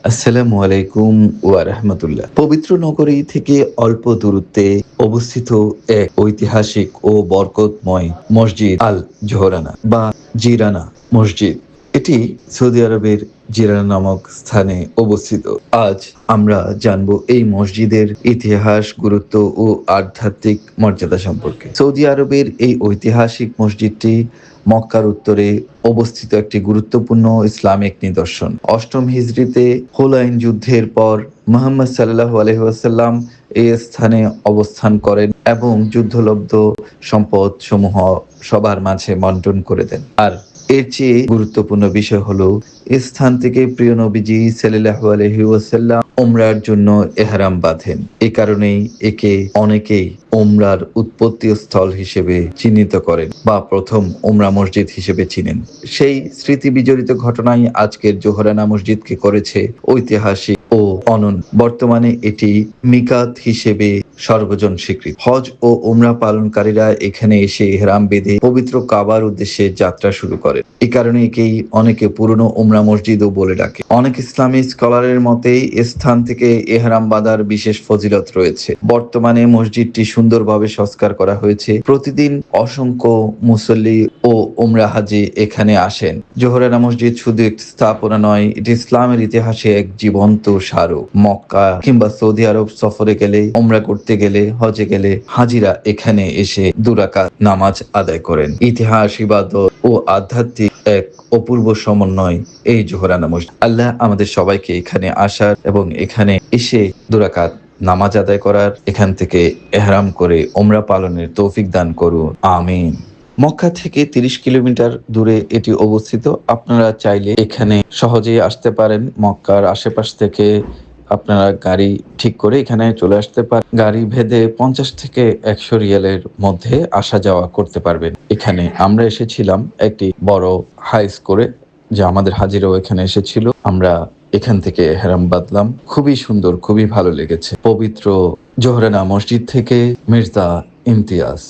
আসসালামু আলাইকুম ওয়া রাহমাতুল্লাহ। পবিত্র নগরী থেকে অল্প দূরত্বে অবস্থিত এক ঐতিহাসিক ও বরকতময় মসজিদ আল জোহরানা বা জিরানা মসজিদ। এটি সৌদি আরবের জিরানা নামক স্থানে অবস্থিত। আজ আমরা জানব এই মসজিদের ইতিহাস, গুরুত্ব ও আধ্যাত্মিক মর্যাদা সম্পর্কে। সৌদি আরবের এই ঐতিহাসিক মসজিদটি মক্কার উত্তরে অবস্থিত একটি গুরুত্বপূর্ণ ইসলামিক নিদর্শন। অষ্টম হিজরিতে হুনাইন যুদ্ধের পর মুহাম্মদ সাল্লাল্লাহু আলাইহি ওয়াসাল্লাম এই স্থানে অবস্থান করেন এবং যুদ্ধলব্ধ সম্পদ সমূহ সবার মাঝে বন্টন করে দেন। আর এর চেয়ে গুরুত্বপূর্ণ বিষয় হলো এই স্থান থেকে প্রিয় নবীজি সাল্লাল্লাহু আলাইহি ওয়াসাল্লাম উমরার জন্য এহরাম বাঁধেন। এই কারণেই একে অনেকেই উমরার উৎপত্তি স্থল হিসেবে চিহ্নিত করেন বা প্রথম উমরা মসজিদ হিসেবে চিনেন। সেই স্মৃতি বিজড়িত ঘটনাই আজকের জোহরানা মসজিদকে করেছে ঐতিহাসিক ও অনন্য। বর্তমানে এটি মিকাত হিসেবে সর্বজন স্বীকৃত। হজ ও উমরা পালনকারীরা এখানে এসে ইহরাম বেঁধে পবিত্র কাবার উদ্দেশ্যে যাত্রা শুরু করে। এই কারণে একেই অনেকে পুরনো উমরা মসজিদও বলে ডাকে। অনেক ইসলামী স্কলারের মতে স্থান থেকে ইহরাম বাঁধার বিশেষ ফজিলত রয়েছে। বর্তমানে মসজিদটি সুন্দরভাবে সংস্কার করা হয়েছে। প্রতিদিন অসংখ্য মুসল্লি ও উমরা হাজি এখানে আসেন। জোহরানা মসজিদ শুধু একটি স্থাপনা নয়, এটি ইসলামের ইতিহাসে এক জীবন্ত স্মারক। মক্কা কিংবা সৌদি আরব সফরে গেলে, উমরা করতে গেলে, হজে গেলে হাজিরা এখানে এসে দুরাকাত নামাজ আদায় করেন। ইতিহাস, ইবাদত ও আধ্যাত্মিক এক অপূর্ব সমন্বয় এই জোহরানা মসজিদ। আল্লাহ আমাদের সবাইকে এখানে আসার এবং এখানে এসে দুরাকাত নামাজ আদায় করার, এখান থেকে এহরাম করে উমরা পালনের তৌফিক দান করুন, আমিন। মক্কা থেকে ৩০ কিলোমিটার দূরে এটি অবস্থিত। আপনারা চাইলে এখানে সহজেই আসতে পারেন। মক্কার আশেপাশ থেকে আপনারা গাড়ি ঠিক করে এখানে চলে আসতে পারেন। গাড়ি ভেদে ৫০ থেকে ১০০ রিয়ালের মধ্যে আসা যাওয়া করতে পারবেন। এখানে আমরা এসেছিলাম একটি বড় হাইস করে, যে আমাদের হাজিরাও এখানে এসেছিল। আমরা এখান থেকে এহরাম বাঁধলাম। খুবই সুন্দর, খুবই ভালো লেগেছে। পবিত্র জোহরানা মসজিদ থেকে মির্জা ইমতিয়াজ।